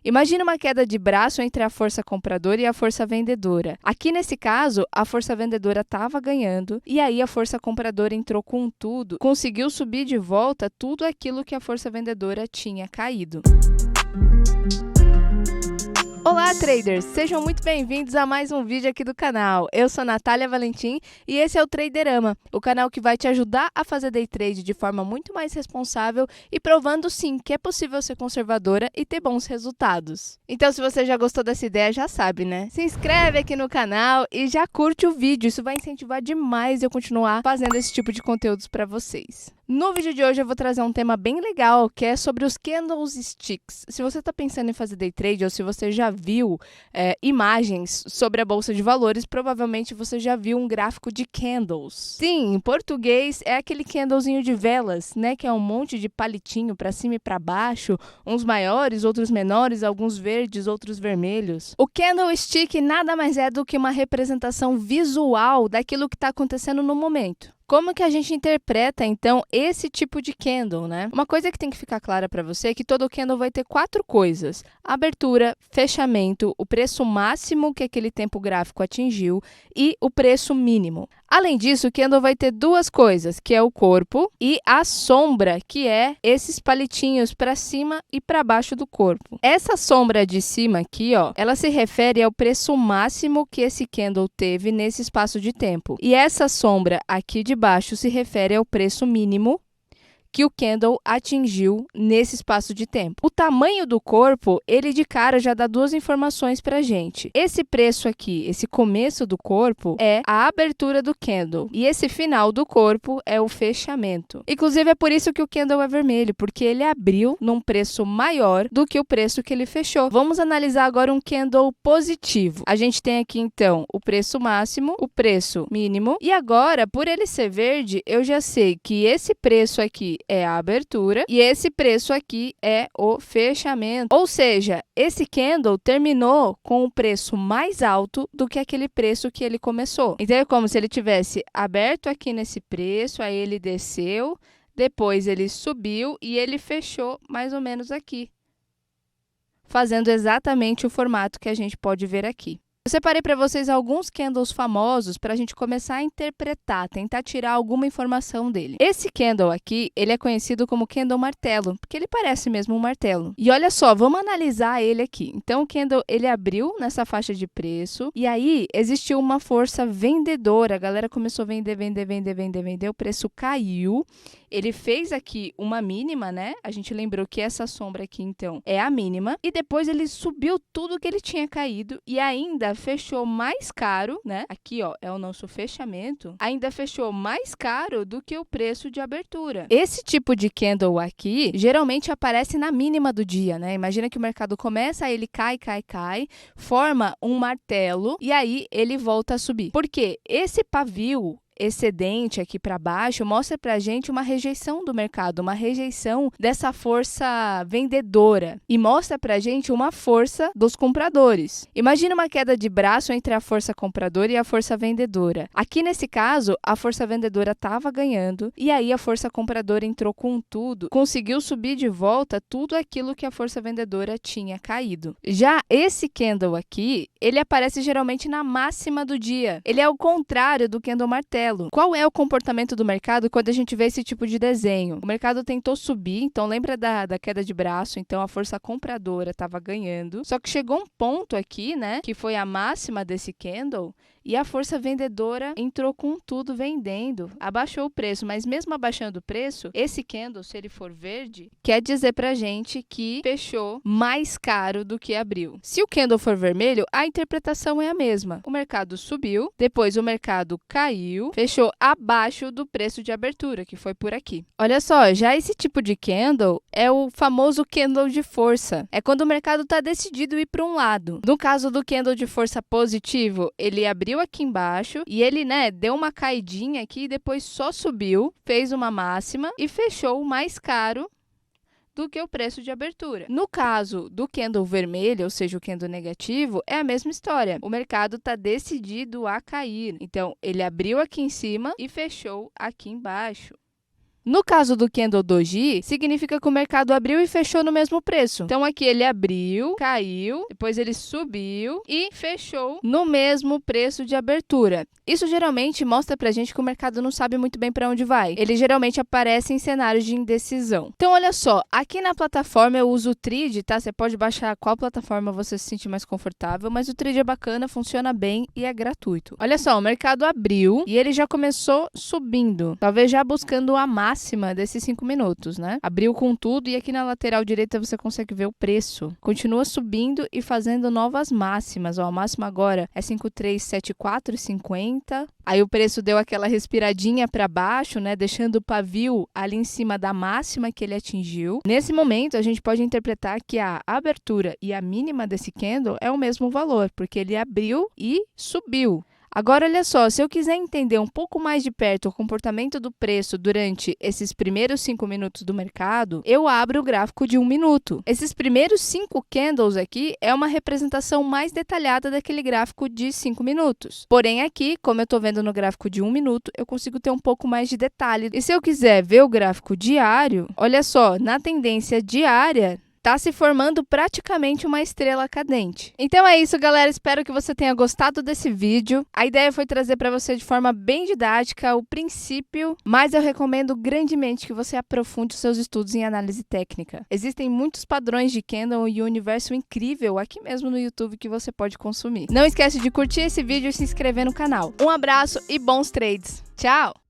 Imagina uma queda de braço entre a força compradora e a força vendedora. Aqui, nesse caso, a força vendedora estava ganhando e aí a força compradora entrou com tudo, conseguiu subir de volta tudo aquilo que a força vendedora tinha caído. Olá, traders! Sejam muito bem-vindos a mais um vídeo aqui do canal. Eu sou Natália Valentim e esse é o Traderama, o canal que vai te ajudar a fazer day trade de forma muito mais responsável e provando sim que é possível ser conservadora e ter bons resultados. Então, se você já gostou dessa ideia, já sabe, né? Se inscreve aqui no canal e já curte o vídeo, isso vai incentivar demais eu continuar fazendo esse tipo de conteúdos para vocês. No vídeo de hoje eu vou trazer um tema bem legal, que é sobre os candlesticks. Se você está pensando em fazer day trade ou se você já viu imagens sobre a Bolsa de Valores, provavelmente você já viu um gráfico de candles. Sim, em português é aquele candlezinho de velas, né? Que é um monte de palitinho para cima e para baixo, uns maiores, outros menores, alguns verdes, outros vermelhos. O candlestick nada mais é do que uma representação visual daquilo que está acontecendo no momento. Como que a gente interpreta, então, esse tipo de candle, né? Uma coisa que tem que ficar clara para você é que todo candle vai ter 4 coisas: abertura, fechamento, o preço máximo que aquele tempo gráfico atingiu e o preço mínimo. Além disso, o candle vai ter 2 coisas, que é o corpo e a sombra, que é esses palitinhos para cima e para baixo do corpo. Essa sombra de cima aqui, ó, ela se refere ao preço máximo que esse candle teve nesse espaço de tempo. E essa sombra aqui de baixo se refere ao preço mínimo que o candle atingiu nesse espaço de tempo. O tamanho do corpo, ele de cara já dá 2 informações para a gente. Esse preço aqui, esse começo do corpo, é a abertura do candle. E esse final do corpo é o fechamento. Inclusive, é por isso que o candle é vermelho, porque ele abriu num preço maior do que o preço que ele fechou. Vamos analisar agora um candle positivo. A gente tem aqui, então, o preço máximo, o preço mínimo. E agora, por ele ser verde, eu já sei que esse preço aqui é a abertura e esse preço aqui é o fechamento. Ou seja, esse candle terminou com um preço mais alto do que aquele preço que ele começou. Então, é como se ele tivesse aberto aqui nesse preço, aí ele desceu, depois ele subiu e ele fechou mais ou menos aqui, fazendo exatamente o formato que a gente pode ver aqui. Eu separei para vocês alguns candles famosos para a gente começar a interpretar, tentar tirar alguma informação dele. Esse candle aqui, ele é conhecido como candle martelo, porque ele parece mesmo um martelo. E olha só, vamos analisar ele aqui. Então, o candle, ele abriu nessa faixa de preço, e aí existiu uma força vendedora. A galera começou a vender, o preço caiu. Ele fez aqui uma mínima, né? A gente lembrou que essa sombra aqui, então, é a mínima. E depois ele subiu tudo que ele tinha caído e ainda fechou mais caro, né? Aqui, ó, é o nosso fechamento. Ainda fechou mais caro do que o preço de abertura. Esse tipo de candle aqui, geralmente aparece na mínima do dia, né? Imagina que o mercado começa, aí ele cai, forma um martelo e aí ele volta a subir. Por quê? Esse pavio excedente aqui para baixo mostra para a gente uma rejeição do mercado, uma rejeição dessa força vendedora e mostra para a gente uma força dos compradores. Imagina uma queda de braço entre a força compradora e a força vendedora. Aqui nesse caso, a força vendedora estava ganhando e aí a força compradora entrou com tudo, conseguiu subir de volta tudo aquilo que a força vendedora tinha caído. Já esse candle aqui, ele aparece geralmente na máxima do dia. Ele é o contrário do candle martelo. Qual é o comportamento do mercado quando a gente vê esse tipo de desenho? O mercado tentou subir, então lembra da queda de braço, então a força compradora estava ganhando, só que chegou um ponto aqui, né, que foi a máxima desse candle, e a força vendedora entrou com tudo vendendo, abaixou o preço, mas mesmo abaixando o preço, esse candle, se ele for verde, quer dizer pra gente que fechou mais caro do que abriu. Se o candle for vermelho, a interpretação é a mesma. O mercado subiu, depois o mercado caiu, fechou abaixo do preço de abertura, que foi por aqui. Olha só, já esse tipo de candle é o famoso candle de força. É quando o mercado está decidido ir para um lado. No caso do candle de força positivo, ele abriu aqui embaixo e ele, né, deu uma caidinha aqui e depois só subiu, fez uma máxima e fechou mais caro do que o preço de abertura. No caso do candle vermelho, ou seja, o candle negativo, é a mesma história. O mercado está decidido a cair. Então, ele abriu aqui em cima e fechou aqui embaixo. No caso do candle doji, significa que o mercado abriu e fechou no mesmo preço. Então aqui ele abriu, caiu, depois ele subiu e fechou no mesmo preço de abertura. Isso geralmente mostra pra gente que o mercado não sabe muito bem para onde vai. Ele geralmente aparece em cenários de indecisão. Então olha só, aqui na plataforma eu uso o Tride, tá? Você pode baixar qual plataforma você se sentir mais confortável, mas o Tride é bacana, funciona bem e é gratuito. Olha só, o mercado abriu e ele já começou subindo, talvez já buscando a máxima desses 5 minutos, né? Abriu com tudo e aqui na lateral direita você consegue ver o preço. Continua subindo e fazendo novas máximas. Ó, a máxima agora é 5.374,50. Aí o preço deu aquela respiradinha para baixo, né? Deixando o pavio ali em cima da máxima que ele atingiu. Nesse momento, a gente pode interpretar que a abertura e a mínima desse candle é o mesmo valor, porque ele abriu e subiu. Agora, olha só, se eu quiser entender um pouco mais de perto o comportamento do preço durante esses primeiros 5 minutos do mercado, eu abro o gráfico de 1 minuto. Esses primeiros 5 candles aqui é uma representação mais detalhada daquele gráfico de 5 minutos. Porém, aqui, como eu estou vendo no gráfico de 1 minuto, eu consigo ter um pouco mais de detalhe. E se eu quiser ver o gráfico diário, olha só, na tendência diária, está se formando praticamente uma estrela cadente. Então é isso, galera. Espero que você tenha gostado desse vídeo. A ideia foi trazer para você de forma bem didática o princípio, mas eu recomendo grandemente que você aprofunde os seus estudos em análise técnica. Existem muitos padrões de candle e um universo incrível aqui mesmo no YouTube que você pode consumir. Não esquece de curtir esse vídeo e se inscrever no canal. Um abraço e bons trades. Tchau!